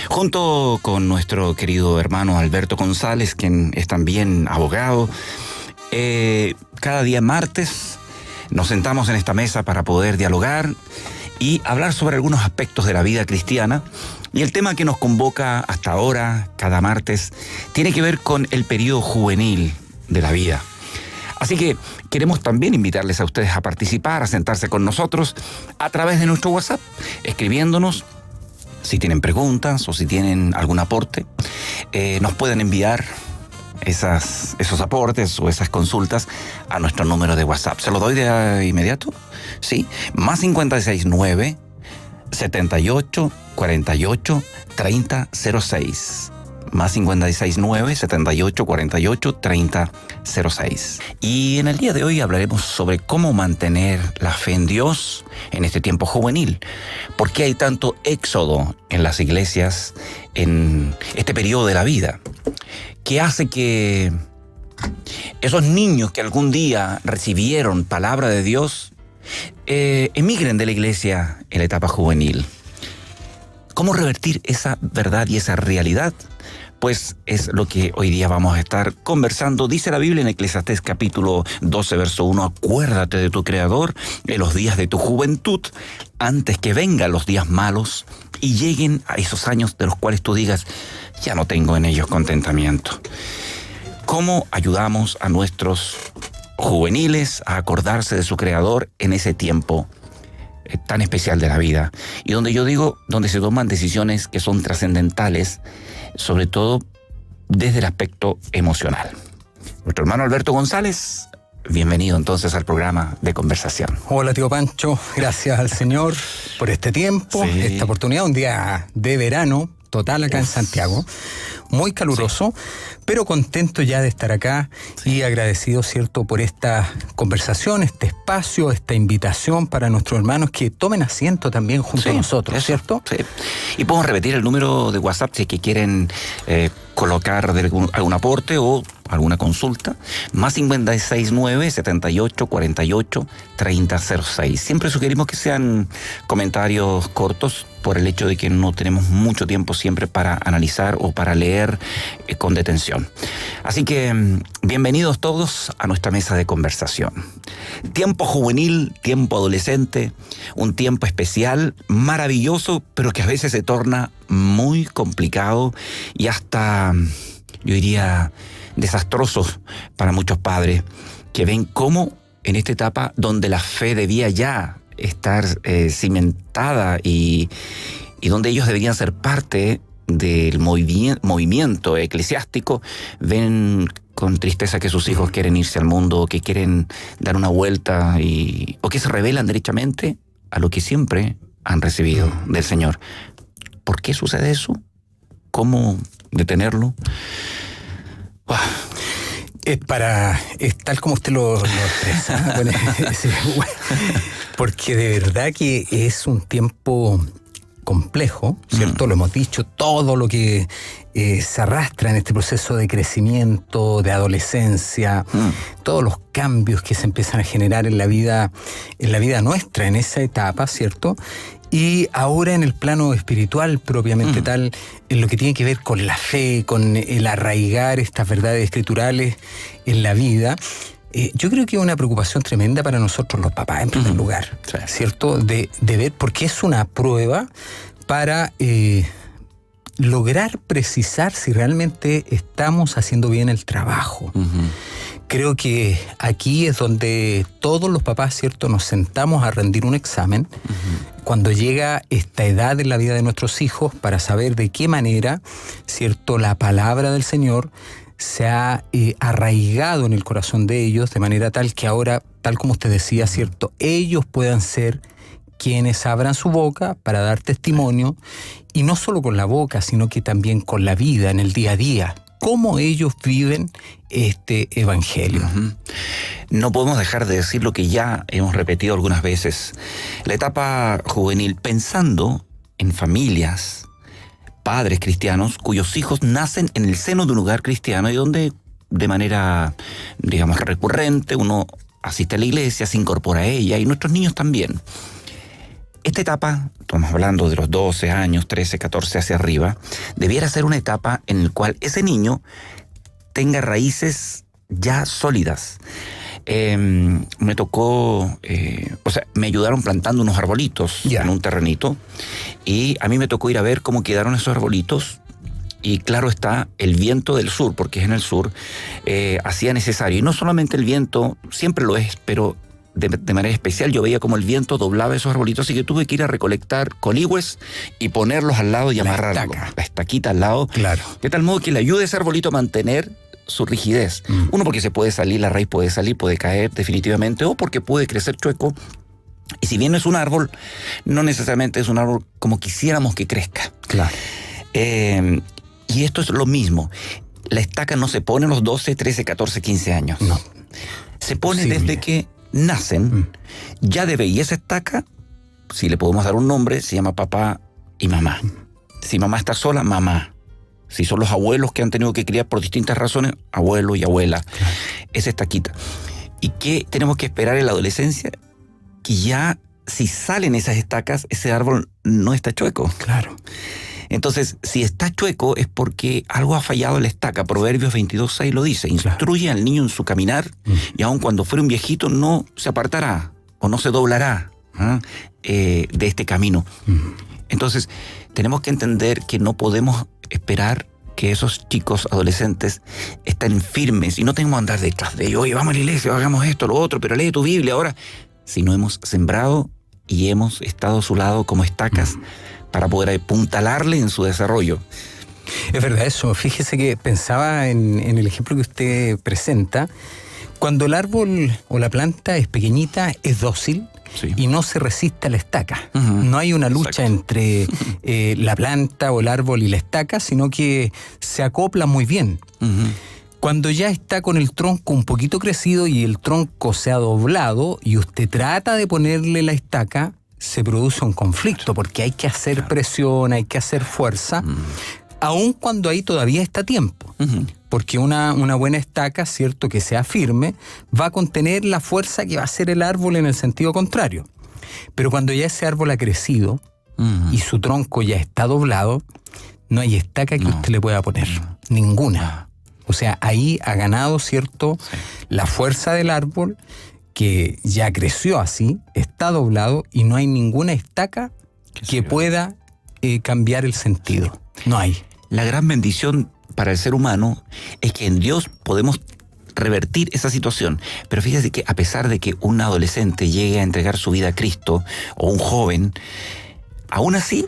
junto con nuestro querido hermano Alberto González, quien es también abogado. Cada día martes nos sentamos en esta mesa para poder dialogar y hablar sobre algunos aspectos de la vida cristiana. Y el tema que nos convoca hasta ahora, cada martes, tiene que ver con el periodo juvenil de la vida. Así que queremos también invitarles a ustedes a participar, a sentarse con nosotros a través de nuestro WhatsApp, escribiéndonos si tienen preguntas o si tienen algún aporte. Nos pueden enviar esos aportes o esas consultas a nuestro número de WhatsApp. ¿Se lo doy de inmediato? Sí, más 569 78 48 30 06. Más 569 78 48 30 06. Y en el día de hoy hablaremos sobre cómo mantener la fe en Dios en este tiempo juvenil. ¿Por qué hay tanto éxodo en las iglesias en este periodo de la vida? ¿Qué hace que esos niños que algún día recibieron palabra de Dios emigren de la iglesia en la etapa juvenil? ¿Cómo revertir esa verdad y esa realidad? Pues es lo que hoy día vamos a estar conversando. Dice la Biblia en Eclesiastés capítulo 12, verso 1, acuérdate de tu Creador en los días de tu juventud, antes que vengan los días malos y lleguen a esos años de los cuales tú digas, ya no tengo en ellos contentamiento. ¿Cómo ayudamos a nuestros juveniles a acordarse de su Creador en ese tiempo tan especial de la vida? Y donde se toman decisiones que son trascendentales, sobre todo desde el aspecto emocional. Nuestro hermano Alberto González, bienvenido entonces al programa de conversación. Hola, tío Pancho, gracias al Señor por este tiempo, esta oportunidad, un día de verano total acá en Santiago, muy caluroso, pero contento ya de estar acá y agradecido, ¿cierto?, por esta conversación, este espacio, esta invitación para nuestros hermanos que tomen asiento también junto a nosotros, ¿cierto? Sí. Y podemos repetir el número de WhatsApp si es que quieren colocar algún aporte o alguna consulta, más 569 78 48 30 06. Siempre sugerimos que sean comentarios cortos por el hecho de que no tenemos mucho tiempo siempre para analizar o para leer con detención. Así que bienvenidos todos a nuestra mesa de conversación. Tiempo juvenil, tiempo adolescente, un tiempo especial, maravilloso, pero que a veces se torna muy complicado y hasta, yo diría, desastrosos para muchos padres que ven cómo en esta etapa donde la fe debía ya estar cimentada y donde ellos deberían ser parte del movimiento eclesiástico, ven con tristeza que sus hijos quieren irse al mundo, que quieren dar una vuelta o que se rebelan derechamente a lo que siempre han recibido del Señor. ¿Por qué sucede eso? ¿Cómo detenerlo? Es tal como usted lo expresa. Bueno, porque de verdad que es un tiempo complejo, ¿cierto? Lo hemos dicho, todo lo que se arrastra en este proceso de crecimiento, de adolescencia, todos los cambios que se empiezan a generar en la vida nuestra, en esa etapa, ¿cierto? Y ahora en el plano espiritual propiamente tal, en lo que tiene que ver con la fe, con el arraigar estas verdades escriturales en la vida, yo creo que es una preocupación tremenda para nosotros los papás, en primer lugar, ¿cierto? De ver, porque es una prueba para lograr precisar si realmente estamos haciendo bien el trabajo. Creo que aquí es donde todos los papás, ¿cierto?, nos sentamos a rendir un examen cuando llega esta edad en la vida de nuestros hijos para saber de qué manera, ¿cierto?, la palabra del Señor se ha arraigado en el corazón de ellos de manera tal que ahora, tal como usted decía, ¿cierto?, ellos puedan ser quienes abran su boca para dar testimonio, y no solo con la boca, sino que también con la vida en el día a día. ¿Cómo ellos viven este evangelio? No podemos dejar de decir lo que ya hemos repetido algunas veces. La etapa juvenil, pensando en familias, padres cristianos, cuyos hijos nacen en el seno de un hogar cristiano y donde de manera, digamos, recurrente uno asiste a la iglesia, se incorpora a ella y nuestros niños también. esta etapa, estamos hablando de los 12 años, 13, 14 hacia arriba, debiera ser una etapa en la cual ese niño tenga raíces ya sólidas. Me tocó, me ayudaron plantando unos arbolitos en un terrenito, y a mí me tocó ir a ver cómo quedaron esos arbolitos. Y claro está, el viento del sur, porque es en el sur, hacía necesario. Y no solamente el viento, siempre lo es, pero de manera especial yo veía como el viento doblaba esos arbolitos, así que tuve que ir a recolectar coligües y ponerlos al lado y amarrarlos. La estaquita al lado. Claro. De tal modo que le ayude a ese arbolito a mantener su rigidez. Uno, porque se puede salir, la raíz puede salir, puede caer definitivamente, o porque puede crecer chueco. Y si bien es un árbol, no necesariamente es un árbol como quisiéramos que crezca. Claro. Y esto es lo mismo. La estaca no se pone a los 12, 13, 14, 15 años. No. Se pone desde que nacen. Ya debe, y esa estaca, si le podemos dar un nombre, se llama papá y mamá. Si mamá está sola, mamá. Si son los abuelos que han tenido que criar por distintas razones, abuelo y abuela. Claro. Esa estaquita. ¿Y qué tenemos que esperar en la adolescencia? Que ya, si salen esas estacas, ese árbol no está chueco. Claro. Entonces, si está chueco es porque algo ha fallado en la estaca. Proverbios 22:6 lo dice. Instruye al niño en su caminar, y aun cuando fuere un viejito no se apartará o no se doblará de este camino. Entonces, tenemos que entender que no podemos esperar que esos chicos adolescentes estén firmes y no tenemos que andar detrás de ellos. Oye, vamos a la iglesia, hagamos esto, lo otro, pero lee tu Biblia ahora. Si no hemos sembrado y hemos estado a su lado como estacas para poder apuntalarle en su desarrollo. Es verdad eso. Fíjese que pensaba en el ejemplo que usted presenta. Cuando el árbol o la planta es pequeñita, es dócil. Sí. Y no se resiste a la estaca. No hay una lucha entre la planta o el árbol y la estaca, sino que se acopla muy bien. Cuando ya está con el tronco un poquito crecido y el tronco se ha doblado y usted trata de ponerle la estaca, se produce un conflicto porque hay que hacer presión, hay que hacer fuerza, aun cuando ahí todavía está tiempo. Porque una buena estaca, cierto, que sea firme, va a contener la fuerza que va a hacer el árbol en el sentido contrario. Pero cuando ya ese árbol ha crecido y su tronco ya está doblado, no hay estaca que usted le pueda poner. Ninguna. O sea, ahí ha ganado, cierto, la fuerza del árbol, que ya creció así, está doblado y no hay ninguna estaca que pueda cambiar el sentido. No hay. La gran bendición para el ser humano es que en Dios podemos revertir esa situación. Pero fíjese que a pesar de que un adolescente llegue a entregar su vida a Cristo, o un joven, aún así,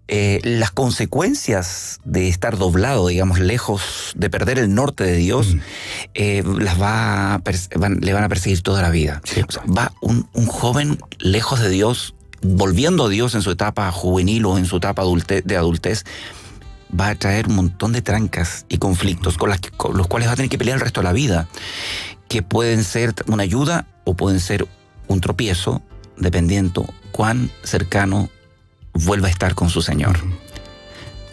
las consecuencias de estar doblado, digamos, lejos de perder el norte de Dios, le van a perseguir toda la vida. Sí. O sea, va un joven lejos de Dios, volviendo a Dios en su etapa juvenil o en su etapa de adultez, va a traer un montón de trancas y conflictos con los cuales va a tener que pelear el resto de la vida, que pueden ser una ayuda o pueden ser un tropiezo, dependiendo cuán cercano vuelva a estar con su Señor.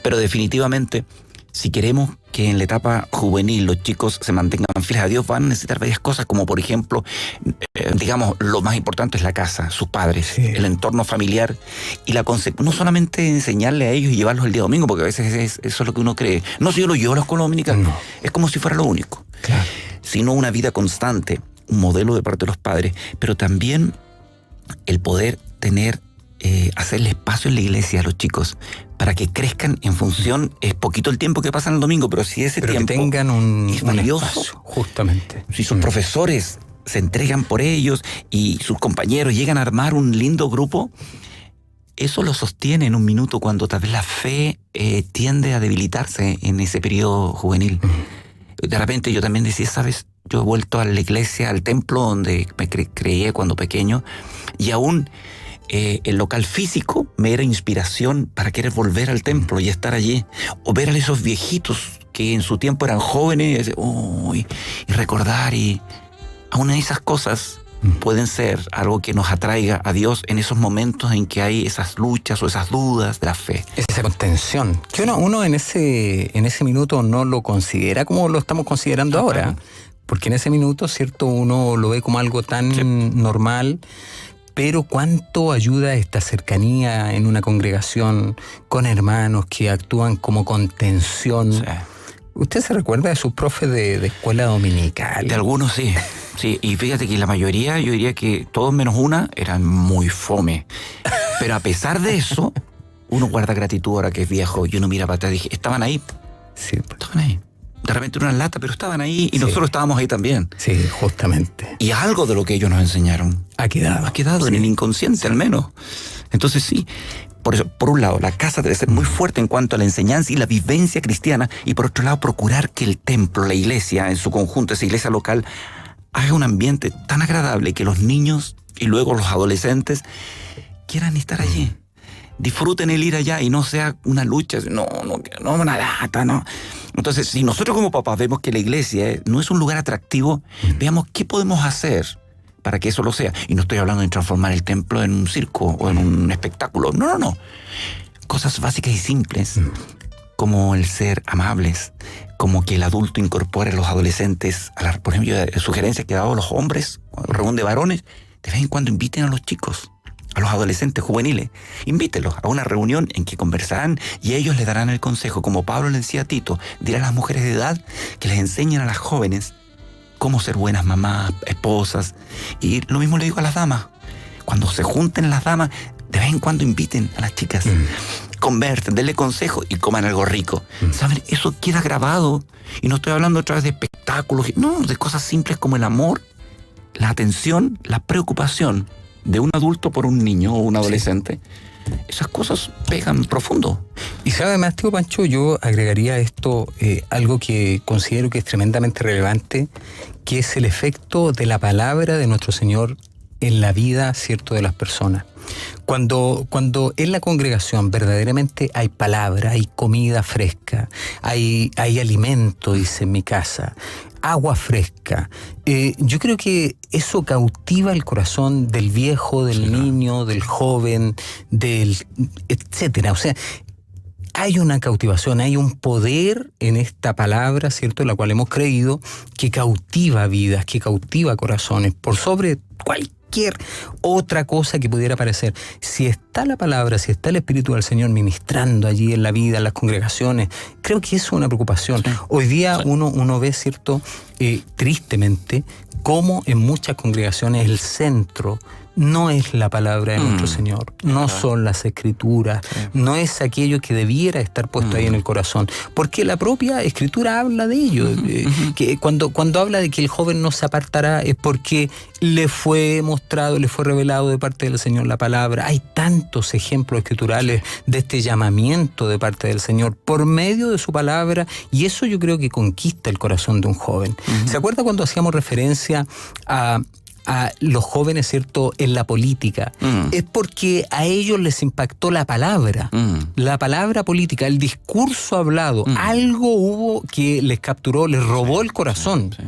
Pero definitivamente, si queremos que en la etapa juvenil los chicos se mantengan fieles a Dios, van a necesitar varias cosas, como por ejemplo, digamos, lo más importante es la casa, sus padres, el entorno familiar, y no solamente enseñarle a ellos y llevarlos el día domingo, porque a veces eso es lo que uno cree. No, si yo lo llevo a la escuela dominical, es como si fuera lo único. Claro. Sino una vida constante, un modelo de parte de los padres, pero también el poder tener hacerle espacio en la iglesia a los chicos para que crezcan en función, es poquito el tiempo que pasan el domingo, pero si ese tiempo que tengan es valioso, espacio, justamente. Si sus profesores se entregan por ellos y sus compañeros llegan a armar un lindo grupo, eso lo sostiene en un minuto cuando tal vez la fe tiende a debilitarse en ese periodo juvenil. De repente yo también decía, ¿sabes? Yo he vuelto a la iglesia, al templo donde me creía cuando pequeño, y aún el local físico me era inspiración para querer volver al templo y estar allí, o ver a esos viejitos que en su tiempo eran jóvenes, y recordar, y aún esas cosas pueden ser algo que nos atraiga a Dios en esos momentos en que hay esas luchas o esas dudas de la fe. Esa contención, que uno en ese minuto no lo considera como lo estamos considerando ahora, porque en ese minuto, cierto, uno lo ve como algo tan normal. pero cuánto ayuda esta cercanía en una congregación con hermanos que actúan como contención. Sí. ¿Usted se recuerda de sus profes de escuela dominical? De algunos sí. Sí, y fíjate que la mayoría, yo diría que todos menos una, eran muy fome. Pero a pesar de eso, uno guarda gratitud ahora que es viejo y uno mira para atrás y dije, estaban ahí. Sí. Estaban ahí. De repente una lata, pero estaban ahí y nosotros estábamos ahí también. Sí, justamente. Y algo de lo que ellos nos enseñaron Ha quedado en el inconsciente al menos. Entonces sí, por eso, por un lado, la casa debe ser muy fuerte en cuanto a la enseñanza y la vivencia cristiana, y por otro lado, procurar que el templo, la iglesia en su conjunto, esa iglesia local, haga un ambiente tan agradable que los niños y luego los adolescentes quieran estar allí. Disfruten el ir allá y no sea una lucha, no, una lata, no. Entonces, si nosotros como papás vemos que la iglesia no es un lugar atractivo, veamos qué podemos hacer para que eso lo sea. Y no estoy hablando de transformar el templo en un circo o en un espectáculo. No. Cosas básicas y simples, como el ser amables, como que el adulto incorpore a los adolescentes, por ejemplo, sugerencias que he dado a los hombres, cuando reúnen de varones, de vez en cuando inviten a los chicos, a los adolescentes juveniles, invítelos a una reunión en que conversarán y ellos les darán el consejo, como Pablo le decía a Tito, dirá a las mujeres de edad que les enseñen a las jóvenes cómo ser buenas mamás, esposas, y lo mismo le digo a las damas, cuando se junten las damas, de vez en cuando inviten a las chicas, conversen, denle consejo y coman algo rico. ¿Saben? Eso queda grabado, y no estoy hablando otra vez de espectáculos, no, de cosas simples como el amor, la atención, la preocupación de un adulto por un niño o un adolescente. Esas cosas pegan profundo. Y sabe más, tío Pancho, yo agregaría a esto algo que considero que es tremendamente relevante, que es el efecto de la palabra de nuestro Señor en la vida, ¿cierto?, de las personas. Cuando en la congregación verdaderamente hay palabra, hay comida fresca, hay alimento, dice en mi casa, agua fresca, yo creo que eso cautiva el corazón del viejo, del niño, del joven, etcétera. O sea, hay una cautivación, hay un poder en esta palabra, ¿cierto?, en la cual hemos creído, que cautiva vidas, que cautiva corazones, por sobre cualquier otra cosa que pudiera parecer. Si está la palabra, si está el Espíritu del Señor ministrando allí en la vida, en las congregaciones, creo que eso es una preocupación. Sí. Hoy día uno ve, ¿cierto?, tristemente, cómo en muchas congregaciones el centro no es la palabra de nuestro Señor, no son las Escrituras, no es aquello que debiera estar puesto ahí en el corazón, porque la propia Escritura habla de ello, que cuando habla de que el joven no se apartará es porque le fue mostrado, le fue revelado de parte del Señor la palabra. Hay tantos ejemplos escriturales de este llamamiento de parte del Señor por medio de su palabra, y eso yo creo que conquista el corazón de un joven. ¿Se acuerda cuando hacíamos referencia a los jóvenes, ¿cierto?, en la política? Es porque a ellos les impactó la palabra política, el discurso hablado, algo hubo que les capturó, les robó el corazón. Sí.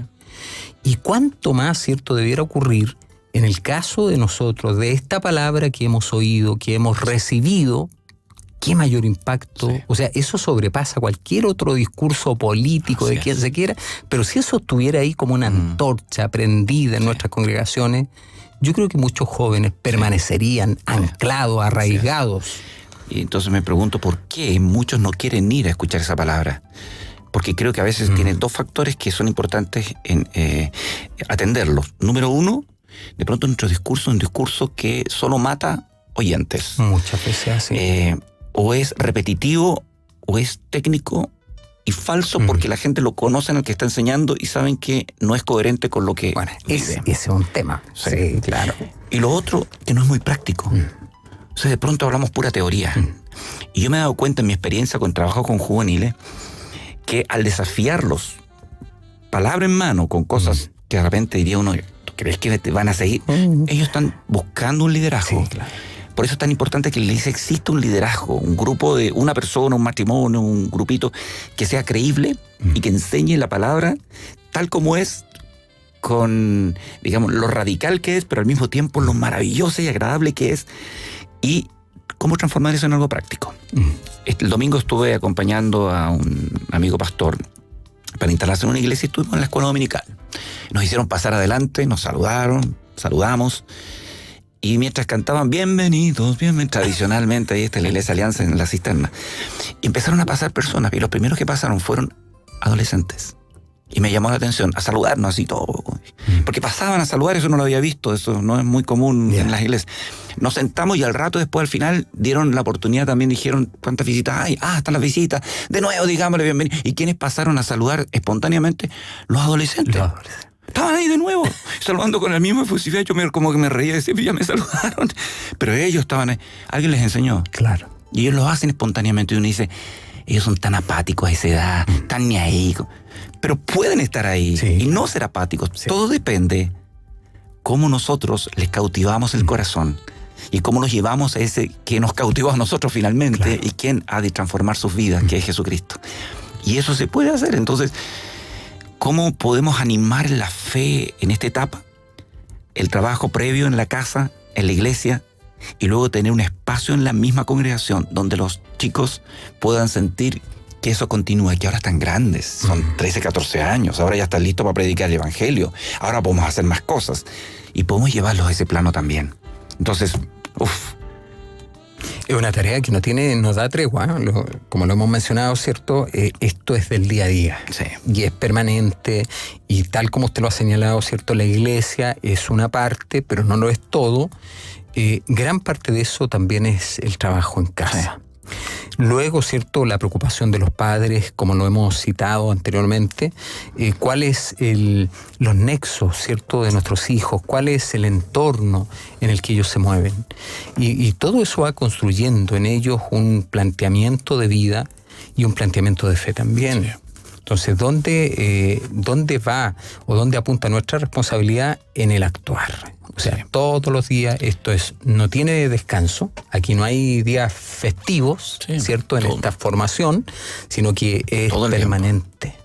Y cuánto más, ¿cierto?, debiera ocurrir en el caso de nosotros, de esta palabra que hemos oído, que hemos recibido. Qué mayor impacto. Sí. O sea, eso sobrepasa cualquier otro discurso político de quien se quiera, pero si eso estuviera ahí como una antorcha prendida en nuestras congregaciones, yo creo que muchos jóvenes permanecerían anclados, arraigados. Y entonces me pregunto por qué muchos no quieren ir a escuchar esa palabra. Porque creo que a veces tiene dos factores que son importantes en atenderlos. Número uno, de pronto nuestro discurso es un discurso que solo mata oyentes. Muchas veces así. O es repetitivo, o es técnico y falso, porque la gente lo conoce en el que está enseñando y saben que no es coherente con lo que ese es un tema. Sí, claro. Y lo otro, que no es muy práctico. O sea, de pronto hablamos pura teoría. Y yo me he dado cuenta en mi experiencia con trabajo con juveniles que al desafiarlos, palabra en mano, con cosas que de repente diría uno, ¿tú crees que te van a seguir? Ellos están buscando un liderazgo. Sí, claro. Por eso es tan importante que en la iglesia exista un liderazgo, un grupo de una persona, un matrimonio, un grupito que sea creíble y que enseñe la palabra tal como es, con, digamos, lo radical que es, pero al mismo tiempo lo maravilloso y agradable que es, y cómo transformar eso en algo práctico. El domingo estuve acompañando a un amigo pastor para instalarse en una iglesia y estuvimos en la escuela dominical. Nos hicieron pasar adelante, nos saludamos, Y mientras cantaban bienvenidos, tradicionalmente, ahí está la Iglesia Alianza en la cisterna, y empezaron a pasar personas, y los primeros que pasaron fueron adolescentes. Y me llamó la atención, a saludarnos así todo. Porque pasaban a saludar, eso no lo había visto, eso no es muy común en las iglesias. Nos sentamos y al rato después, al final, dieron la oportunidad, también dijeron cuántas visitas hay. Están las visitas. De nuevo, digámosle bienvenido. ¿Y quiénes pasaron a saludar espontáneamente? Los adolescentes. Estaban ahí de nuevo, saludando con el mismo efusividad. Yo como que me reía y decía, ya me saludaron. Pero ellos estaban ahí. Alguien les enseñó. Claro. Y ellos lo hacen espontáneamente. Y uno dice, ellos son tan apáticos a esa edad, tan ni ahí. Pero pueden estar ahí y no ser apáticos. Sí. Todo depende cómo nosotros les cautivamos el corazón y cómo los llevamos a ese que nos cautivó a nosotros finalmente y quien ha de transformar sus vidas, que es Jesucristo. Y eso se puede hacer. Entonces, ¿cómo podemos animar la fe en esta etapa? El trabajo previo en la casa, en la iglesia, y luego tener un espacio en la misma congregación donde los chicos puedan sentir que eso continúa, que ahora están grandes, son 13, 14 años, ahora ya están listos para predicar el Evangelio, ahora podemos hacer más cosas y podemos llevarlos a ese plano también. Entonces, es una tarea que no da tregua, como lo hemos mencionado, ¿cierto? Esto es del día a día y es permanente, y tal como usted lo ha señalado, ¿cierto? La iglesia es una parte, pero no lo es todo. Gran parte de eso también es el trabajo en casa. Luego, ¿cierto?, la preocupación de los padres, como lo hemos citado anteriormente, cuál es los nexos, ¿cierto?, de nuestros hijos, cuál es el entorno en el que ellos se mueven. Y todo eso va construyendo en ellos un planteamiento de vida y un planteamiento de fe también. Sí. Entonces, ¿dónde va o dónde apunta nuestra responsabilidad? En el actuar. O sea, todos los días, no tiene descanso, aquí no hay días festivos, ¿cierto?, en esta formación, sino que es todo permanente.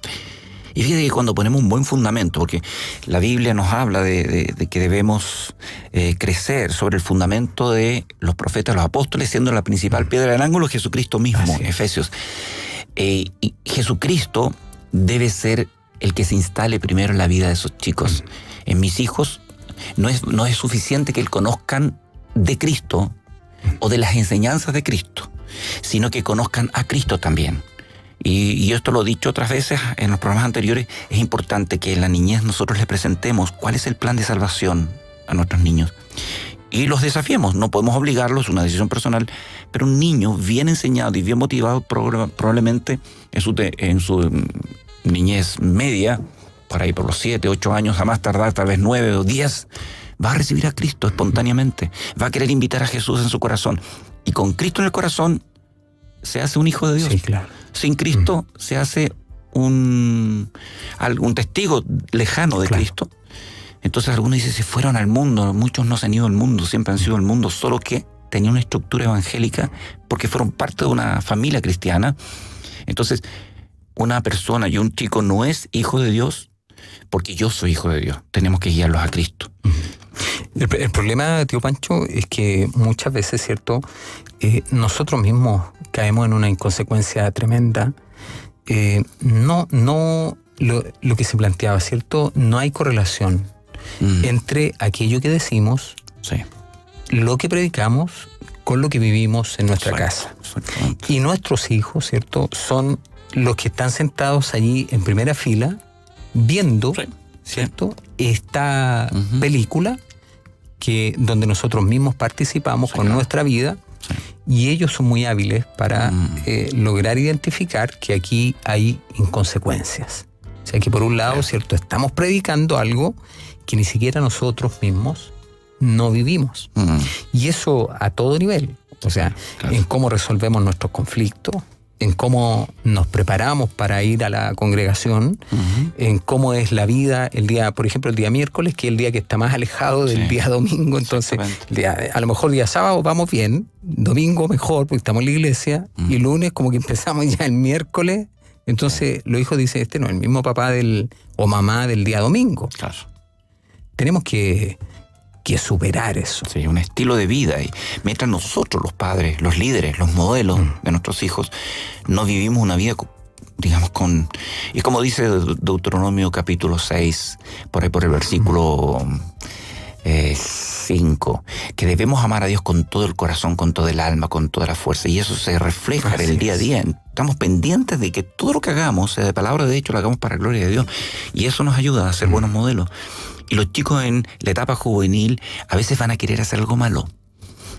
Y fíjate que cuando ponemos un buen fundamento, porque la Biblia nos habla de que debemos crecer sobre el fundamento de los profetas, los apóstoles, siendo la principal piedra del ángulo Jesucristo mismo, Efesios. Y Jesucristo debe ser el que se instale primero en la vida de esos chicos. En mis hijos no es suficiente que conozcan de Cristo o de las enseñanzas de Cristo, sino que conozcan a Cristo también. Y esto lo he dicho otras veces en los programas anteriores, es importante que en la niñez nosotros les presentemos cuál es el plan de salvación a nuestros niños. Y los desafiemos, no podemos obligarlos, es una decisión personal, pero un niño bien enseñado y bien motivado probablemente en su niñez media, por ahí por los 7, 8 años, a más tardar tal vez 9 o 10, va a recibir a Cristo espontáneamente, va a querer invitar a Jesús en su corazón, y con Cristo en el corazón se hace un hijo de Dios. Sí, claro. Sin Cristo se hace un testigo lejano de Cristo. Entonces algunos dicen, se fueron al mundo, muchos no se han ido al mundo, siempre han sido al mundo, solo que tenían una estructura evangélica porque fueron parte de una familia cristiana. Entonces, una persona y un chico no es hijo de Dios porque yo soy hijo de Dios. Tenemos que guiarlos a Cristo. El problema, tío Pancho, es que muchas veces, ¿cierto?, nosotros mismos caemos en una inconsecuencia tremenda. Lo que se planteaba, ¿cierto? No hay correlación entre aquello que decimos, lo que predicamos, con lo que vivimos en nuestra casa. Y nuestros hijos, ¿cierto?, son los que están sentados allí en primera fila viendo, ¿cierto?, esta película donde nosotros mismos participamos con nuestra vida, y ellos son muy hábiles para lograr identificar que aquí hay inconsecuencias. O sea que por un lado, ¿cierto?, estamos predicando algo que ni siquiera nosotros mismos no vivimos. Y eso a todo nivel. O sea, en cómo resolvemos nuestros conflictos, en cómo nos preparamos para ir a la congregación, en cómo es la vida el día, por ejemplo, el día miércoles, que es el día que está más alejado del día domingo. Entonces, a lo mejor día sábado vamos bien, domingo mejor porque estamos en la iglesia, y lunes como que empezamos ya el miércoles. Entonces los hijos dicen, no es el mismo papá o mamá del día domingo. Claro. Tenemos que superar eso. Sí, un estilo de vida. Y mientras nosotros, los padres, los líderes, los modelos de nuestros hijos, no vivimos una vida, digamos, y como dice Deuteronomio capítulo 6, por ahí por el versículo 5, que debemos amar a Dios con todo el corazón, con todo el alma, con toda la fuerza, y eso se refleja en el día a día. Estamos pendientes de que todo lo que hagamos, sea de palabra o de hecho, lo hagamos para la gloria de Dios, y eso nos ayuda a ser buenos modelos. Y los chicos en la etapa juvenil a veces van a querer hacer algo malo.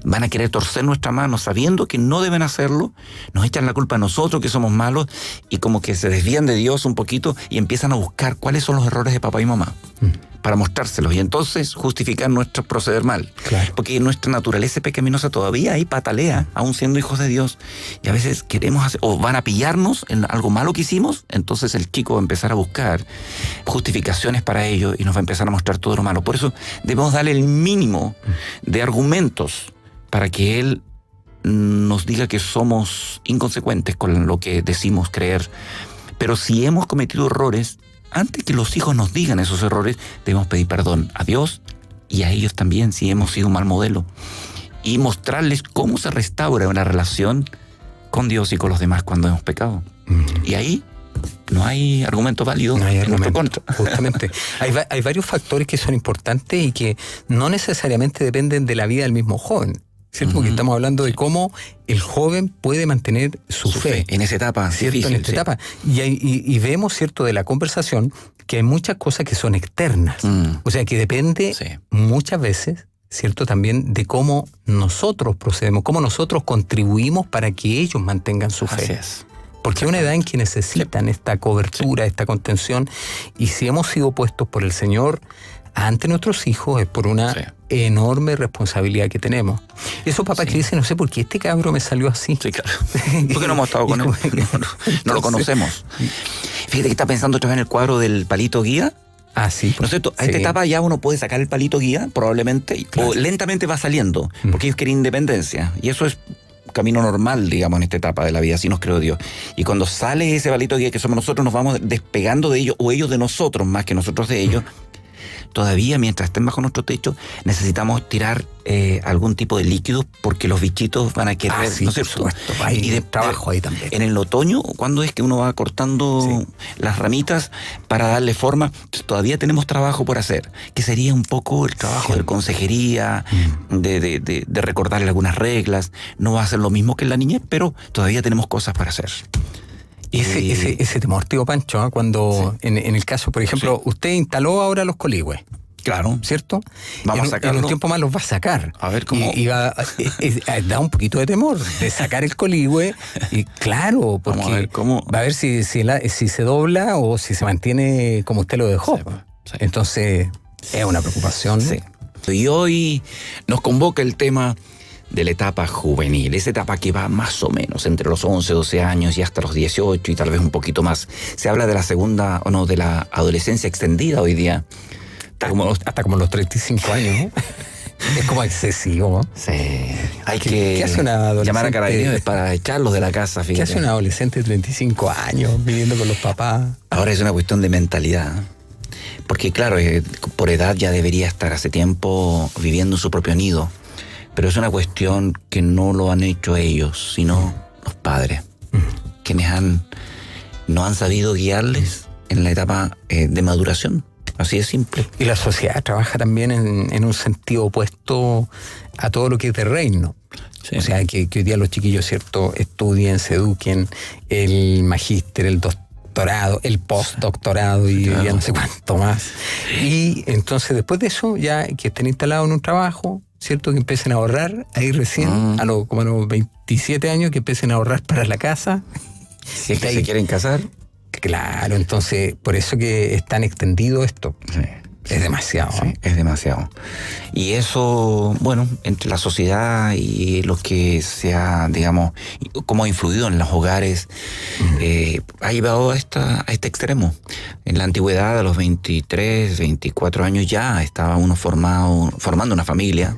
Van a querer torcer nuestra mano sabiendo que no deben hacerlo, nos echan la culpa a nosotros que somos malos y como que se desvían de Dios un poquito y empiezan a buscar cuáles son los errores de papá y mamá para mostrárselos y entonces justificar nuestro proceder mal. Claro. Porque nuestra naturaleza pecaminosa todavía ahí patalea, aún siendo hijos de Dios. Y a veces queremos hacer, o van a pillarnos en algo malo que hicimos, entonces el chico va a empezar a buscar justificaciones para ello y nos va a empezar a mostrar todo lo malo. Por eso debemos darle el mínimo de argumentos para que él nos diga que somos inconsecuentes con lo que decimos creer. Pero si hemos cometido errores, antes que los hijos nos digan esos errores, debemos pedir perdón a Dios y a ellos también si hemos sido un mal modelo. Y mostrarles cómo se restaura una relación con Dios y con los demás cuando hemos pecado. Y ahí no hay argumento válido en nuestro contra. Justamente. Hay varios factores que son importantes y que no necesariamente dependen de la vida del mismo joven. ¿Cierto? Porque estamos hablando de cómo el joven puede mantener su fe en esa etapa, ¿cierto? Difícil, en esta etapa. Y vemos, ¿cierto?, de la conversación que hay muchas cosas que son externas. O sea, que depende muchas veces, ¿cierto?, también de cómo nosotros procedemos, cómo nosotros contribuimos para que ellos mantengan su fe. Así es. Porque hay una edad en que necesitan esta cobertura, esta contención, y si hemos sido puestos por el Señor ante nuestros hijos es por una enorme responsabilidad que tenemos. Esos papás que dicen, no sé por qué este cabro me salió así. Sí, claro. Porque no hemos estado con él. No lo conocemos. Fíjate que está pensando otra vez en el cuadro del palito guía. Ah, sí. ¿No es cierto? A esta etapa ya uno puede sacar el palito guía, probablemente, o lentamente va saliendo, porque ellos quieren independencia. Y eso es camino normal, digamos, en esta etapa de la vida, así nos creó Dios. Y cuando sale ese palito guía que somos nosotros, nos vamos despegando de ellos, o ellos de nosotros, más que nosotros de ellos. Todavía, mientras estén bajo nuestro techo, necesitamos tirar algún tipo de líquido porque los bichitos van a querer, ¿no es cierto? Y de trabajo ahí también. En el otoño, cuando es que uno va cortando las ramitas para darle forma, todavía tenemos trabajo por hacer, que sería un poco el trabajo de consejería, de recordarle algunas reglas. No va a ser lo mismo que en la niñez, pero todavía tenemos cosas para hacer. Ese temor, tío Pancho, ¿eh? Cuando en el caso, por ejemplo, usted instaló ahora los coligües. Claro. ¿Cierto? Vamos a sacarlo. En un tiempo más los va a sacar. A ver cómo. Da un poquito de temor de sacar el coligüe. Y claro, porque vamos a ver cómo. Va a ver si se dobla o si se mantiene como usted lo dejó. Sí. Entonces, es una preocupación. Sí. Y hoy nos convoca el tema de la etapa juvenil, esa etapa que va más o menos entre los 11, 12 años y hasta los 18 y tal vez un poquito más. Se habla de la segunda, o no, de la adolescencia extendida hoy día. Hasta como los 35 años, ¿no? Es como excesivo, ¿no? Sí. Hay que hace una adolescente? Llamar a Carabineros para echarlos de la casa, fíjate. ¿Qué hace un adolescente de 35 años viviendo con los papás? Ahora es una cuestión de mentalidad. Porque claro, por edad ya debería estar hace tiempo viviendo en su propio nido. Pero es una cuestión que no lo han hecho ellos, sino los padres, quienes no han sabido guiarles en la etapa de maduración. Así de simple. Y la sociedad trabaja también en un sentido opuesto a todo lo que es de reino. Sí. O sea, que hoy día los chiquillos, ¿cierto?, estudien, se eduquen, el magíster, el doctorado, el postdoctorado y ya no sé cuánto más. Y entonces después de eso, ya que estén instalados en un trabajo, ¿cierto?, que empiecen a ahorrar, ahí recién, como a los 27 años, que empiecen a ahorrar para la casa. Si es que se quieren casar. Claro, entonces, por eso que es tan extendido esto. Sí. Es demasiado. Sí, es demasiado. Y eso, bueno, entre la sociedad y lo que se ha, digamos, cómo ha influido en los hogares, ha llevado a este extremo. En la antigüedad, a los 23, 24 años ya estaba uno formando una familia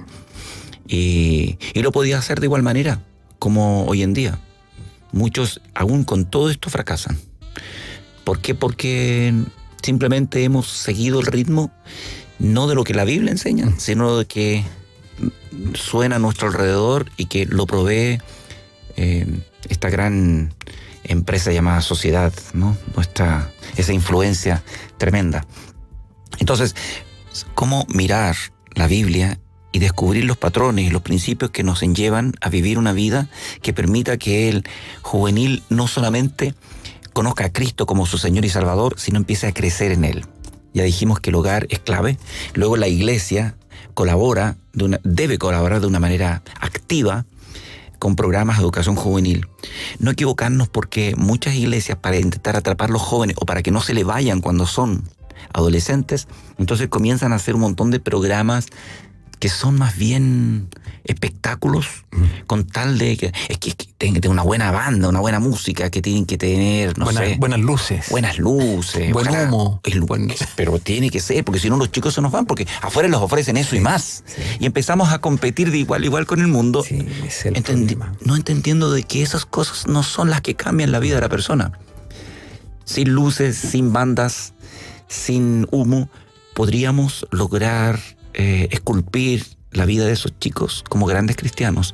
y lo podía hacer de igual manera como hoy en día. Muchos, aún con todo esto, fracasan. ¿Por qué? Porque simplemente hemos seguido el ritmo no de lo que la Biblia enseña, sino de que suena a nuestro alrededor y que lo provee esta gran empresa llamada sociedad, ¿no? Esa influencia tremenda. Entonces, ¿cómo mirar la Biblia y descubrir los patrones y los principios que nos llevan a vivir una vida que permita que el juvenil no solamente conozca a Cristo como su Señor y Salvador, sino empiece a crecer en Él. Ya dijimos que el hogar es clave. Luego la iglesia debe colaborar de una manera activa con programas de educación juvenil. No equivocarnos, porque muchas iglesias, para intentar atrapar a los jóvenes o para que no se le vayan cuando son adolescentes, entonces comienzan a hacer un montón de programas que son más bien espectáculos, con tal de que tienen que tener una buena banda, una buena música, que tienen que tener, buenas luces. Buenas luces. Buen humo. Pero tiene que ser, porque si no los chicos se nos van, porque afuera les ofrecen eso y más. Sí. Y empezamos a competir de igual a igual con el mundo, Sí, es el problema. no entendiendo de que esas cosas no son las que cambian la vida de la persona. Sin luces, sin bandas, sin humo, podríamos lograr esculpir la vida de esos chicos como grandes cristianos.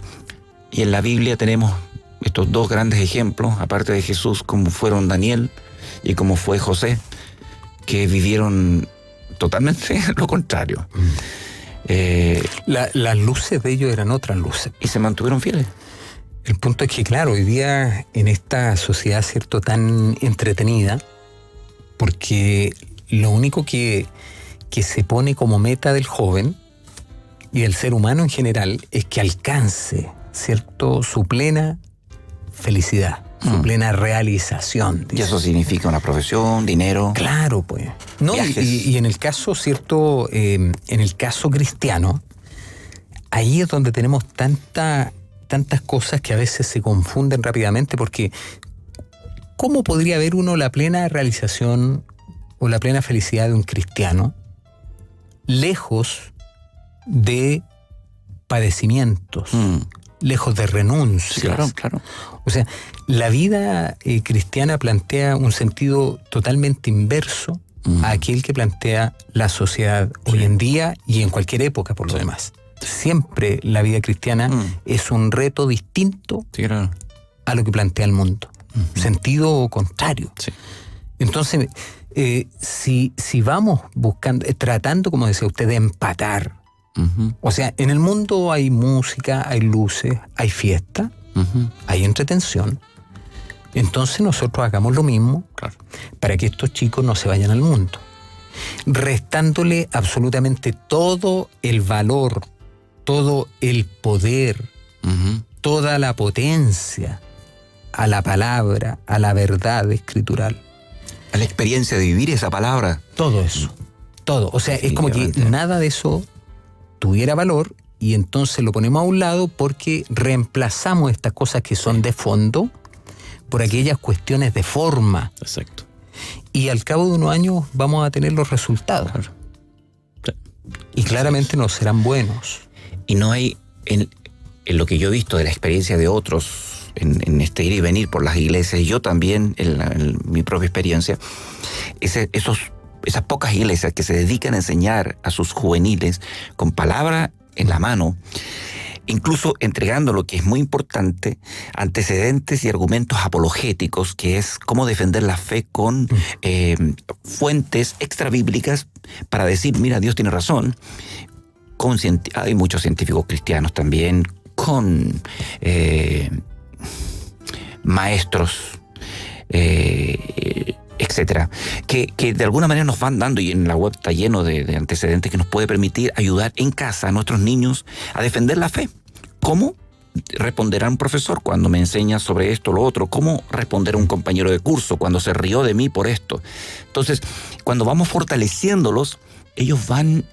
Y en la Biblia tenemos estos dos grandes ejemplos, aparte de Jesús, como fueron Daniel y como fue José, que vivieron totalmente lo contrario. Las luces de ellos eran otras luces. Y se mantuvieron fieles. El punto es que, claro, hoy día en esta sociedad, ¿cierto?, tan entretenida, porque lo único que se pone como meta del joven y del ser humano en general es que alcance, ¿cierto?, su plena felicidad, su plena realización. Y eso significa una profesión, dinero. Claro, pues. No, y en el caso, ¿cierto?, en el caso cristiano, ahí es donde tenemos tantas cosas que a veces se confunden rápidamente, porque ¿cómo podría ver uno la plena realización o la plena felicidad de un cristiano lejos de padecimientos, lejos de renuncias? Claro, claro. O sea, la vida cristiana plantea un sentido totalmente inverso a aquel que plantea la sociedad hoy en día y en cualquier época, por lo demás. Siempre la vida cristiana es un reto distinto a lo que plantea el mundo. Sentido contrario. Sí. Entonces, si vamos buscando, tratando, como decía usted, de empatar. O sea, en el mundo hay música, hay luces, hay fiesta, hay entretención. Entonces nosotros hagamos lo mismo para que estos chicos no se vayan al mundo, restándole absolutamente todo el valor, todo el poder, toda la potencia a la palabra, a la verdad escritural. A la experiencia de vivir esa palabra. Todo eso, todo. O sea, es como que nada de eso tuviera valor, y entonces lo ponemos a un lado porque reemplazamos estas cosas que son de fondo por aquellas cuestiones de forma. Exacto. Y al cabo de unos años vamos a tener los resultados. Claro. Sí. Y claramente no serán buenos. Y no hay, en lo que yo he visto de la experiencia de otros, en este ir y venir por las iglesias, y yo también, en mi propia experiencia, esas pocas iglesias que se dedican a enseñar a sus juveniles con palabra en la mano, incluso entregando lo que es muy importante, antecedentes y argumentos apologéticos, que es cómo defender la fe con fuentes extrabíblicas para decir, mira, Dios tiene razón. Hay muchos científicos cristianos también, con maestros, etcétera, que de alguna manera nos van dando, y en la web está lleno de antecedentes que nos puede permitir ayudar en casa a nuestros niños a defender la fe. ¿Cómo responderá un profesor cuando me enseña sobre esto o lo otro? ¿Cómo responder a un compañero de curso cuando se rió de mí por esto? Entonces, cuando vamos fortaleciéndolos, ellos van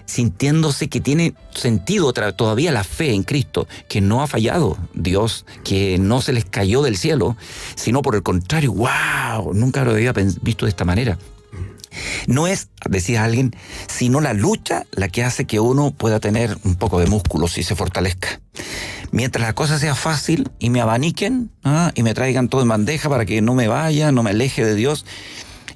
sintiéndose que tiene sentido todavía la fe en Cristo, que no ha fallado Dios, que no se les cayó del cielo, sino por el contrario, ¡wow! Nunca lo había visto de esta manera. No es, decía alguien, sino la lucha la que hace que uno pueda tener un poco de músculos y se fortalezca. Mientras la cosa sea fácil y me abaniquen y me traigan todo en bandeja para que no me vaya, no me aleje de Dios,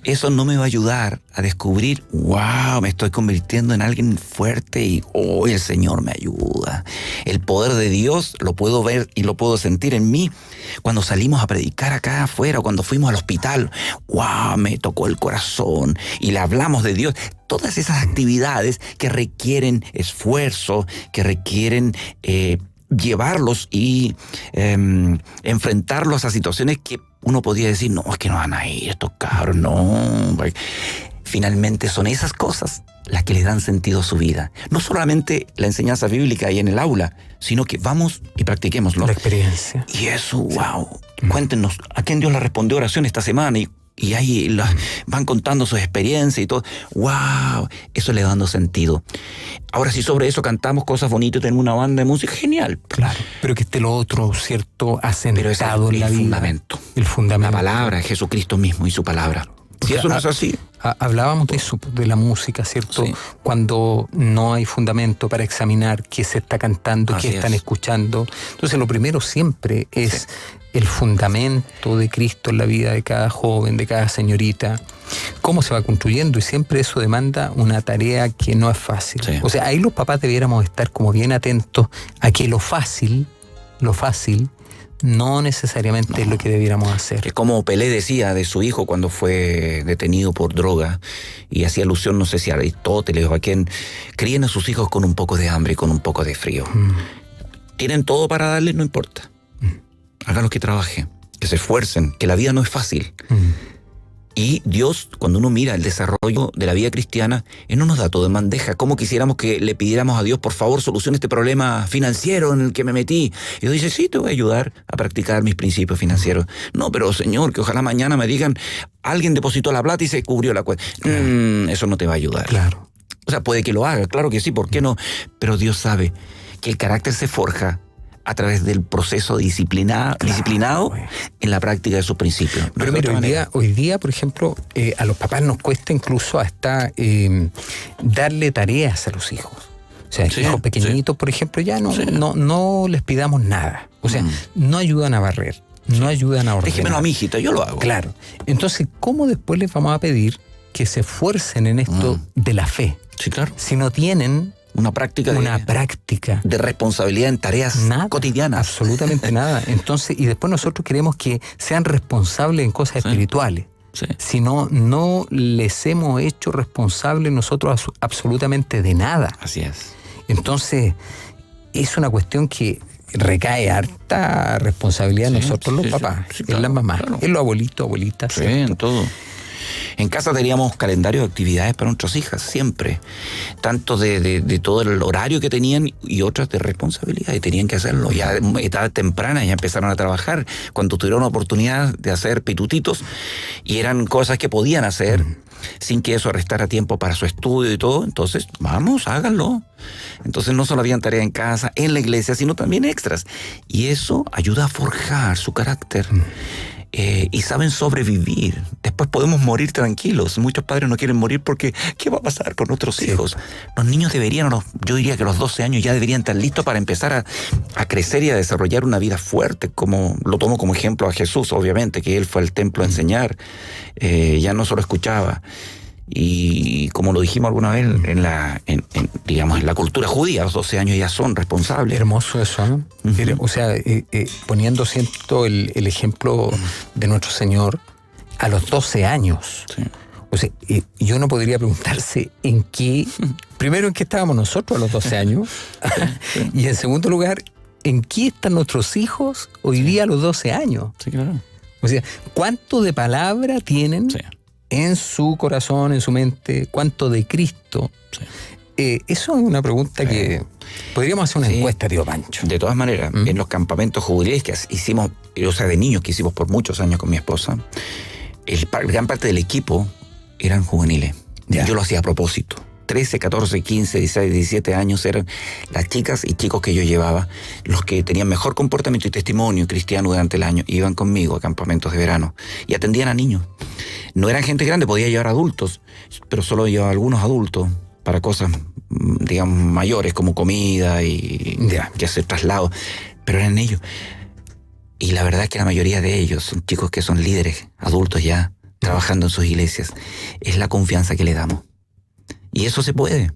eso no me va a ayudar a descubrir, wow, me estoy convirtiendo en alguien fuerte y el Señor me ayuda. El poder de Dios lo puedo ver y lo puedo sentir en mí. Cuando salimos a predicar acá afuera, cuando fuimos al hospital, wow, me tocó el corazón y le hablamos de Dios. todas esas actividades que requieren esfuerzo, que requieren llevarlos y enfrentarlos a situaciones que uno podría decir, no, es que no van a ir estos cabros, no. Finalmente son esas cosas las que le dan sentido a su vida. No solamente la enseñanza bíblica ahí en el aula, sino que vamos y practiquémoslo. La experiencia. Y eso, wow. Cuéntenos, ¿a quién Dios le respondió oración esta semana? Y ahí van contando sus experiencias y todo. ¡Wow! Eso le va dando sentido. Ahora, si sobre eso cantamos cosas bonitas y tenemos una banda de música, genial. Claro, pero que esté lo otro, ¿cierto? Asentado en la vida. Fundamento. El fundamento. La palabra, Jesucristo mismo y su palabra. Si eso no es así. Hablábamos de eso, de la música, ¿cierto? Sí. Cuando no hay fundamento para examinar qué se está cantando, qué están escuchando. Entonces, lo primero siempre es el fundamento de Cristo en la vida de cada joven, de cada señorita, cómo se va construyendo, y siempre eso demanda una tarea que no es fácil. Sí. O sea, ahí los papás debiéramos estar como bien atentos a que lo fácil no necesariamente es lo que debiéramos hacer. Que como Pelé decía de su hijo cuando fue detenido por droga, y hacía alusión, no sé si a Aristóteles o a quien, críen a sus hijos con un poco de hambre y con un poco de frío. Tienen todo para darles, no importa. Háganlos que trabajen, que se esfuercen, que la vida no es fácil. Y Dios, cuando uno mira el desarrollo de la vida cristiana, Él no nos da todo en bandeja. ¿Cómo quisiéramos que le pidiéramos a Dios, por favor, solucione este problema financiero en el que me metí? Y Dios dice, sí, te voy a ayudar a practicar mis principios financieros. No, pero Señor, que ojalá mañana me digan, alguien depositó la plata y se cubrió la cuenta. Eso no te va a ayudar. Claro. O sea, puede que lo haga, claro que sí, ¿por qué no? Pero Dios sabe que el carácter se forja a través del proceso disciplinado en la práctica de sus principios. Pero mira, hoy día, por ejemplo, a los papás nos cuesta incluso hasta darle tareas a los hijos. O sea, hijos pequeñitos, por ejemplo, ya no les pidamos nada. O sea, no ayudan a barrer, no ayudan a ordenar. Déjemelo a mi hijita, yo lo hago. Claro. Entonces, ¿cómo después les vamos a pedir que se esfuercen en esto de la fe? Sí, claro. Si no tienen una práctica de responsabilidad en tareas cotidianas. Absolutamente nada. Entonces, y después nosotros queremos que sean responsables en cosas espirituales. Sí. Si no les hemos hecho responsables nosotros absolutamente de nada. Así es. Entonces, es una cuestión que recae harta responsabilidad en nosotros los papás, en las mamás, en los abuelitos, abuelitas. Sí, en todo. En casa teníamos calendario de actividades para nuestras hijas, siempre. Tanto de todo el horario que tenían y otras de responsabilidad. Y tenían que hacerlo. Ya a edad temprana ya empezaron a trabajar cuando tuvieron la oportunidad de hacer pitutitos. Y eran cosas que podían hacer sin que eso restara tiempo para su estudio y todo. Entonces, vamos, háganlo. Entonces no solo habían tarea en casa, en la iglesia, sino también extras. Y eso ayuda a forjar su carácter. Y saben sobrevivir. Después podemos morir tranquilos. Muchos padres no quieren morir porque ¿qué va a pasar con nuestros hijos? Los niños deberían, yo diría que a los 12 años ya deberían estar listos para empezar a crecer y a desarrollar una vida fuerte. Como lo tomo como ejemplo a Jesús, obviamente, que Él fue al templo a enseñar. Ya no solo escuchaba. Y como lo dijimos alguna vez en la cultura judía, a los 12 años ya son responsables. Hermoso eso, ¿no? O sea, poniendo siento el ejemplo de nuestro Señor a los 12 años. Sí. O sea, yo no podría preguntarse primero en qué estábamos nosotros a los 12 años, y en segundo lugar, en qué están nuestros hijos hoy día a los 12 años. Sí, claro. O sea, ¿cuánto de palabra tienen en su corazón, en su mente? ¿Cuánto de Cristo? Eso es una pregunta que podríamos hacer una encuesta, tío Pancho. De todas maneras, en los campamentos juveniles que hicimos, o sea, de niños que hicimos por muchos años con mi esposa, gran parte del equipo eran juveniles. Yo lo hacía a propósito. 13, 14, 15, 16, 17 años eran las chicas y chicos que yo llevaba, los que tenían mejor comportamiento y testimonio cristiano durante el año, iban conmigo a campamentos de verano y atendían a niños. No eran gente grande, podía llevar adultos, pero solo llevaba algunos adultos para cosas, digamos, mayores como comida y que hacer traslados, pero eran ellos. Y la verdad es que la mayoría de ellos son chicos que son líderes, adultos ya, trabajando en sus iglesias. Es la confianza que le damos. Y eso se puede.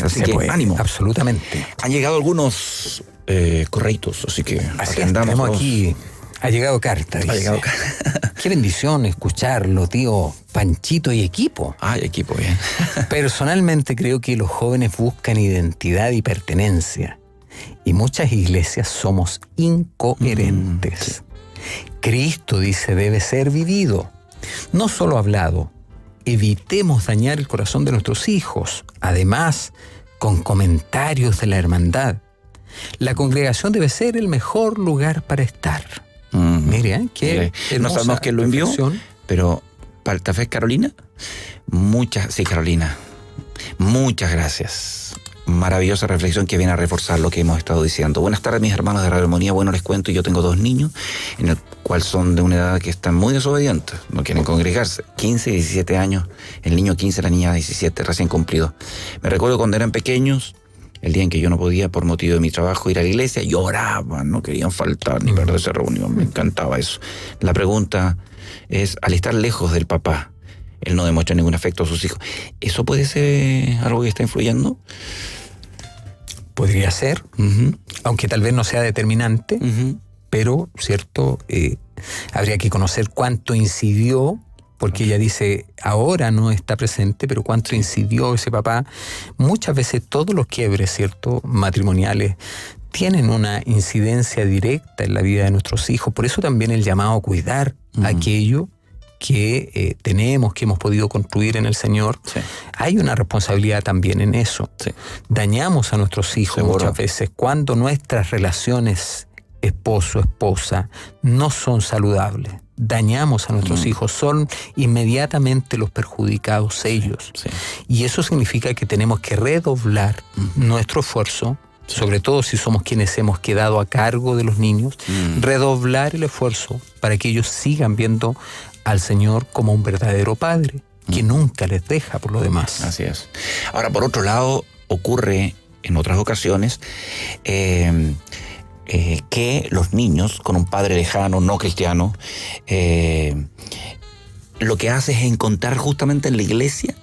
Así que ánimo. Absolutamente. Han llegado algunos correitos, así que tenemos aquí Ha llegado carta, dice. Ha llegado carta. Qué bendición escucharlo, tío Panchito y equipo. Equipo, bien. Personalmente creo que los jóvenes buscan identidad y pertenencia. Y muchas iglesias somos incoherentes. Sí. Cristo, dice, debe ser vivido, no solo hablado. Evitemos dañar el corazón de nuestros hijos, además, con comentarios de la hermandad. La congregación debe ser el mejor lugar para estar. Mire, qué no sabemos quién lo envió, pero ¿Tal vez Carolina? Sí, Carolina. Muchas gracias. Maravillosa reflexión que viene a reforzar lo que hemos estado diciendo. Buenas tardes, mis hermanos de Radio Armonía. Bueno, les cuento, yo tengo 2 niños, en el cual son de una edad que están muy desobedientes, no quieren congregarse. 15 y 17 años, el niño 15, la niña 17, recién cumplido. Me recuerdo cuando eran pequeños, el día en que yo no podía, por motivo de mi trabajo, ir a la iglesia, lloraban, no querían faltar ni perderse reunión, me encantaba eso. La pregunta es, al estar lejos del papá, él no demuestra ningún afecto a sus hijos. ¿Eso puede ser algo que está influyendo? Podría ser, aunque tal vez no sea determinante, pero, ¿cierto? Habría que conocer cuánto incidió, porque ella dice, ahora no está presente, pero cuánto incidió ese papá. Muchas veces todos los quiebres, ¿cierto?, matrimoniales, tienen una incidencia directa en la vida de nuestros hijos. Por eso también el llamado a cuidar aquello que tenemos, que hemos podido construir en el Señor. Sí. Hay una responsabilidad también en eso. Sí. Dañamos a nuestros hijos muchas veces cuando nuestras relaciones esposo-esposa no son saludables. Dañamos a nuestros hijos, son inmediatamente los perjudicados ellos. Sí. Y eso significa que tenemos que redoblar nuestro esfuerzo, sobre todo si somos quienes hemos quedado a cargo de los niños, redoblar el esfuerzo para que ellos sigan viendo al Señor como un verdadero padre, que nunca les deja por lo demás. Así es. Ahora, por otro lado, ocurre en otras ocasiones que los niños con un padre lejano, no cristiano, lo que hace es encontrar justamente en la iglesia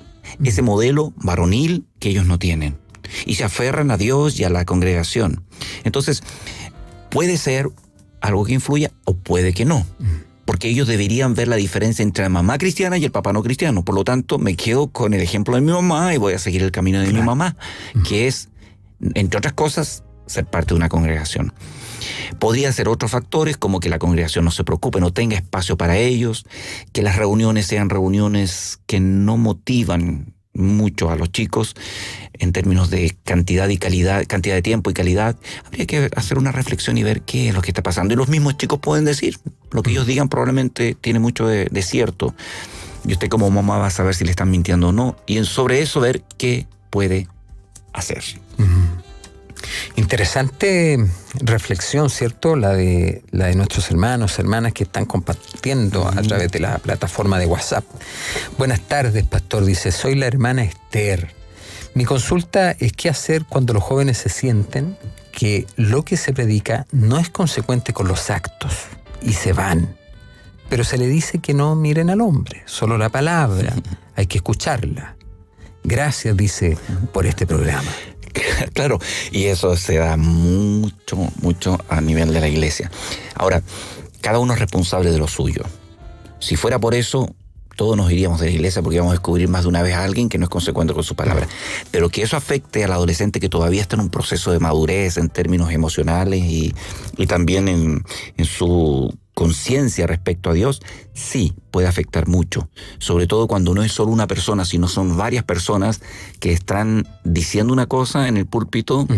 ese modelo varonil que ellos no tienen. Y se aferran a Dios y a la congregación. Entonces, puede ser algo que influya o puede que no. Porque ellos deberían ver la diferencia entre la mamá cristiana y el papá no cristiano. Por lo tanto, me quedo con el ejemplo de mi mamá y voy a seguir el camino de mi mamá, que es, entre otras cosas, ser parte de una congregación. Podría ser otros factores, como que la congregación no se preocupe, no tenga espacio para ellos, que las reuniones sean reuniones que no motivan mucho a los chicos en términos de cantidad y calidad, cantidad de tiempo y calidad. Habría que hacer una reflexión y ver qué es lo que está pasando. Y los mismos chicos pueden decir, lo que ellos digan probablemente tiene mucho de cierto. Y usted como mamá va a saber si le están mintiendo o no. Y sobre eso ver qué puede hacer. Interesante reflexión, ¿cierto? La de nuestros hermanos, hermanas que están compartiendo a través de la plataforma de WhatsApp. Buenas tardes, pastor. Dice, soy la hermana Esther. Mi consulta es qué hacer cuando los jóvenes se sienten que lo que se predica no es consecuente con los actos y se van. Pero se le dice que no miren al hombre, solo la palabra, hay que escucharla. Gracias, dice, por este programa. Claro, y eso se da mucho a nivel de la iglesia. Ahora, cada uno es responsable de lo suyo. Si fuera por eso, todos nos iríamos de la iglesia porque íbamos a descubrir más de una vez a alguien que no es consecuente con su palabra. Pero que eso afecte al adolescente que todavía está en un proceso de madurez en términos emocionales y también en su conciencia respecto a Dios, sí puede afectar mucho. Sobre todo cuando no es solo una persona, sino son varias personas que están diciendo una cosa en el púlpito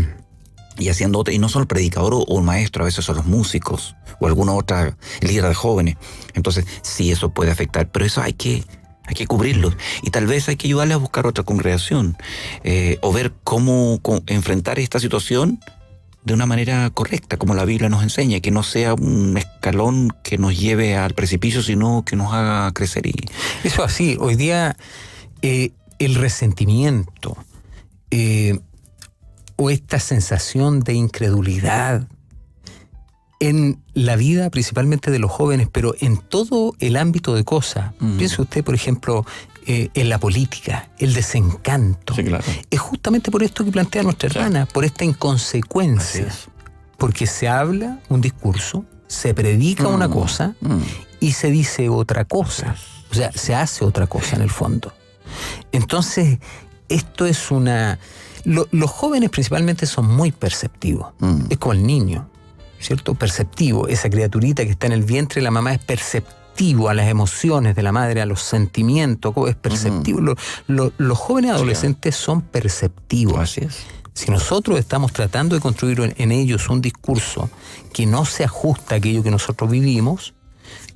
y haciendo otra. Y no solo el predicador o el maestro, a veces son los músicos o alguna otra líder de jóvenes. Entonces, sí, eso puede afectar. Pero eso hay que cubrirlo. Y tal vez hay que ayudarle a buscar otra congregación o ver cómo enfrentar esta situación de una manera correcta, como la Biblia nos enseña, que no sea un escalón que nos lleve al precipicio, sino que nos haga crecer. Eso así, hoy día el resentimiento o esta sensación de incredulidad en la vida principalmente de los jóvenes, pero en todo el ámbito de cosas. Piense usted, por ejemplo, en la política, el desencanto. Sí, claro. Es justamente por esto que plantea nuestra hermana, por esta inconsecuencia. Porque se habla un discurso, Se predica una cosa y se dice otra cosa. O sea, se hace otra cosa en el fondo. Entonces, esto es una... Los jóvenes principalmente son muy perceptivos. Es como el niño, ¿cierto? Perceptivo. Esa criaturita que está en el vientre de la mamá es perceptivo a las emociones de la madre, a los sentimientos, es perceptivo. Los jóvenes adolescentes son perceptivos. Así es. Si nosotros estamos tratando de construir en ellos un discurso que no se ajusta a aquello que nosotros vivimos,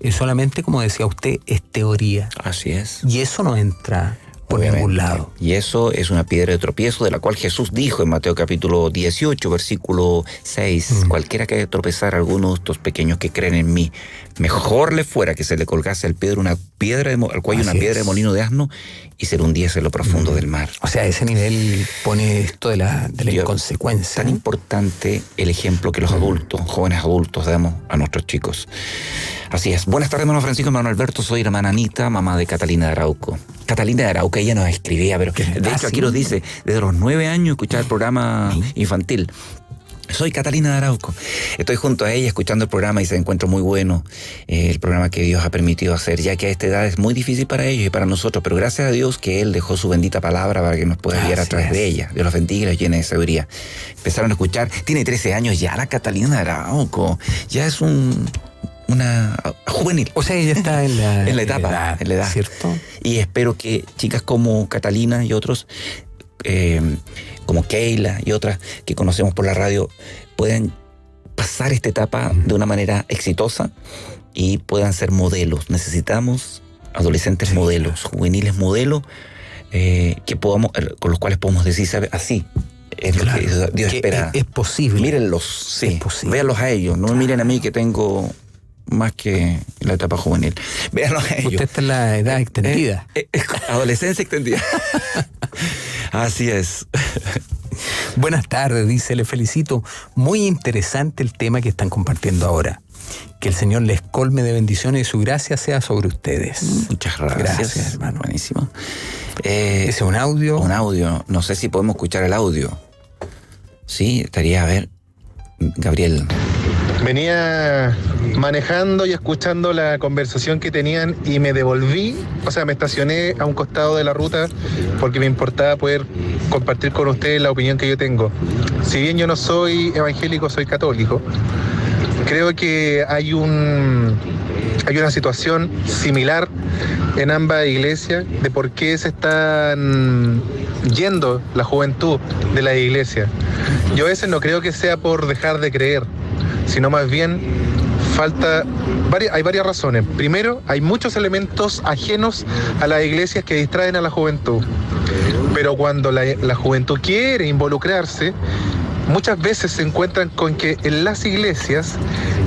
es solamente, como decía usted, es teoría. Así es. Y eso no entra por ningún lado. Y eso es una piedra de tropiezo de la cual Jesús dijo en Mateo capítulo 18, versículo 6, cualquiera que tropezar a alguno de estos pequeños que creen en mí, mejor le fuera que se le colgase al cuello una piedra de molino de asno y se le hundiese en lo profundo del mar. O sea, a ese nivel pone esto de la inconsecuencia. Tan importante el ejemplo que los adultos, jóvenes adultos, damos a nuestros chicos. Así es. Buenas tardes, hermano Francisco, hermano Alberto. Soy hermana Anita, mamá de Catalina de Arauco. Catalina de Arauco, ella nos escribía, pero de hecho aquí nos dice, desde los 9 años escuchaba el programa infantil. Soy Catalina de Arauco. Estoy junto a ella escuchando el programa y se encuentra muy bueno el programa que Dios ha permitido hacer, ya que a esta edad es muy difícil para ellos y para nosotros, pero gracias a Dios que Él dejó su bendita palabra para que nos pueda guiar a través de ella. Dios los bendiga y los llene de sabiduría. Empezaron a escuchar, tiene 13 años ya la Catalina de Arauco, ya es una juvenil. O sea, ella está en la etapa, en la edad. ¿Cierto? Y espero que chicas como Catalina y otros, como Keila y otras que conocemos por la radio, puedan pasar esta etapa de una manera exitosa y puedan ser modelos. Necesitamos adolescentes modelos, juveniles modelos, con los cuales podamos decir, ¿sabe? Así. Es lo que Dios espera. Es posible. Mírenlos, sí. Véanlos a ellos. No me miren a mí que tengo más que la etapa juvenil. Véanlos a ellos. Usted está en la edad extendida. Adolescencia extendida. Así es. Buenas tardes, dice, le felicito. Muy interesante el tema que están compartiendo ahora. Que el Señor les colme de bendiciones y su gracia sea sobre ustedes. Muchas gracias. Gracias, hermano. Buenísimo. ¿Ese es un audio? Un audio. No sé si podemos escuchar el audio. Sí, estaría, a ver, Gabriel. Venía manejando y escuchando la conversación que tenían y me devolví, o sea, me estacioné a un costado de la ruta porque me importaba poder compartir con ustedes la opinión que yo tengo. Si bien yo no soy evangélico, soy católico, creo que hay una situación similar en ambas iglesias de por qué se están yendo la juventud de la iglesia. Yo a veces no creo que sea por dejar de creer, sino más bien hay varias razones. Primero, hay muchos elementos ajenos a las iglesias que distraen a la juventud. Pero cuando la juventud quiere involucrarse, muchas veces se encuentran con que en las iglesias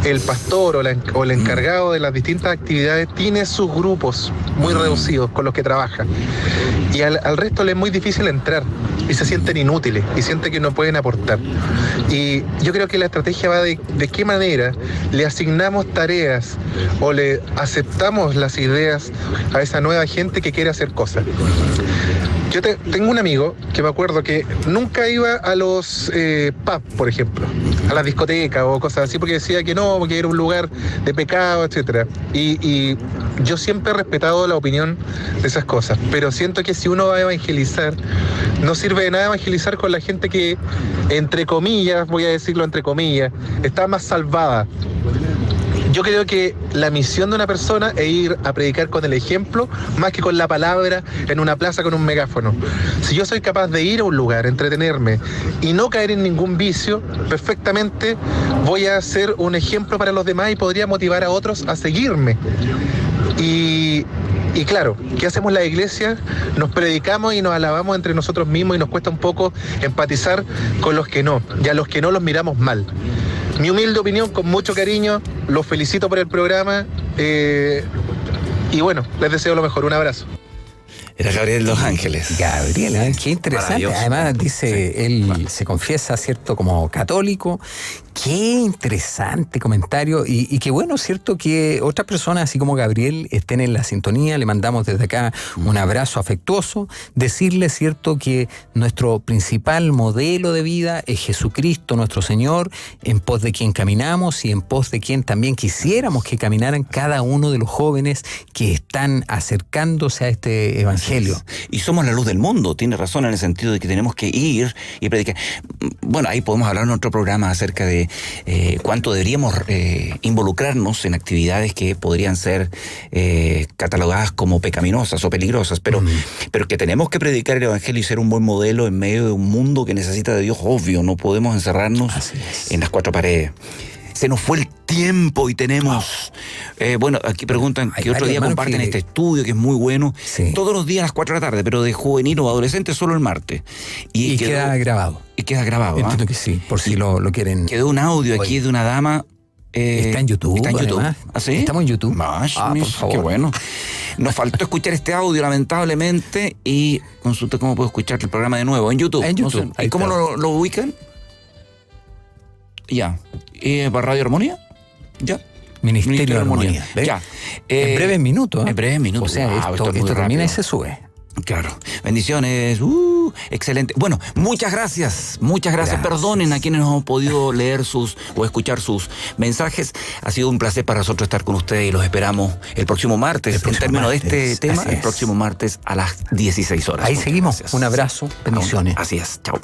el pastor o el encargado de las distintas actividades tiene sus grupos muy reducidos con los que trabaja. Y al resto le es muy difícil entrar y se sienten inútiles y sienten que no pueden aportar. Y yo creo que la estrategia va de qué manera le asignamos tareas o le aceptamos las ideas a esa nueva gente que quiere hacer cosas. Yo tengo un amigo que me acuerdo que nunca iba a los pubs, por ejemplo, a las discotecas o cosas así, porque decía que no, porque era un lugar de pecado, etc. Y yo siempre he respetado la opinión de esas cosas, pero siento que si uno va a evangelizar, no sirve de nada evangelizar con la gente que, entre comillas, voy a decirlo entre comillas, está más salvada. Yo creo que la misión de una persona es ir a predicar con el ejemplo más que con la palabra en una plaza con un megáfono. Si yo soy capaz de ir a un lugar, entretenerme y no caer en ningún vicio, perfectamente voy a ser un ejemplo para los demás y podría motivar a otros a seguirme. Y claro, ¿qué hacemos la iglesia? Nos predicamos y nos alabamos entre nosotros mismos y nos cuesta un poco empatizar con los que no. Y a los que no los miramos mal. Mi humilde opinión, con mucho cariño, los felicito por el programa y bueno, les deseo lo mejor. Un abrazo. Era Gabriel Los Ángeles. Gabriel, qué interesante. Además dice, él se confiesa, ¿cierto?, como católico. Qué interesante comentario y qué bueno, ¿cierto?, que otras personas, así como Gabriel, estén en la sintonía. Le mandamos desde acá un abrazo afectuoso. Decirle, ¿cierto?, que nuestro principal modelo de vida es Jesucristo, nuestro Señor, en pos de quien caminamos y en pos de quien también quisiéramos que caminaran cada uno de los jóvenes que están acercándose a este evangelio. Y somos la luz del mundo, tiene razón en el sentido de que tenemos que ir y predicar. Bueno, ahí podemos hablar en otro programa acerca de cuánto deberíamos involucrarnos en actividades que podrían ser catalogadas como pecaminosas o peligrosas, pero que tenemos que predicar el evangelio y ser un buen modelo en medio de un mundo que necesita de Dios, obvio, no podemos encerrarnos en las cuatro paredes. Se nos fue el tiempo y tenemos... bueno, aquí preguntan que otro día comparten este estudio que es muy bueno. Sí. Todos los días a las 4 de la tarde, pero de juvenil o adolescente solo el martes. Y queda grabado. Y queda grabado. Entiendo que sí, por si lo quieren... Quedó un audio aquí de una dama... está en YouTube. Está en YouTube. ¿Ah, sí? Estamos en YouTube. Por favor. Qué bueno. Nos faltó escuchar este audio, lamentablemente, y consulta cómo puedo escuchar el programa de nuevo. En YouTube. En YouTube. No sé. ¿Y cómo lo ubican? Ya. ¿Para Radio Armonía? Ya. Ministerio de Armonía. Ya. En breves minutos. En breves minutos. O sea, esto termina y se sube. Claro. Bendiciones. Excelente. Bueno, muchas gracias. Muchas gracias. Perdonen a quienes no han podido leer o escuchar sus mensajes. Ha sido un placer para nosotros estar con ustedes y los esperamos el próximo martes. En términos de este tema, el próximo martes a las 16 horas. Ahí seguimos. Gracias. Un abrazo. Bendiciones. Así es. Chao.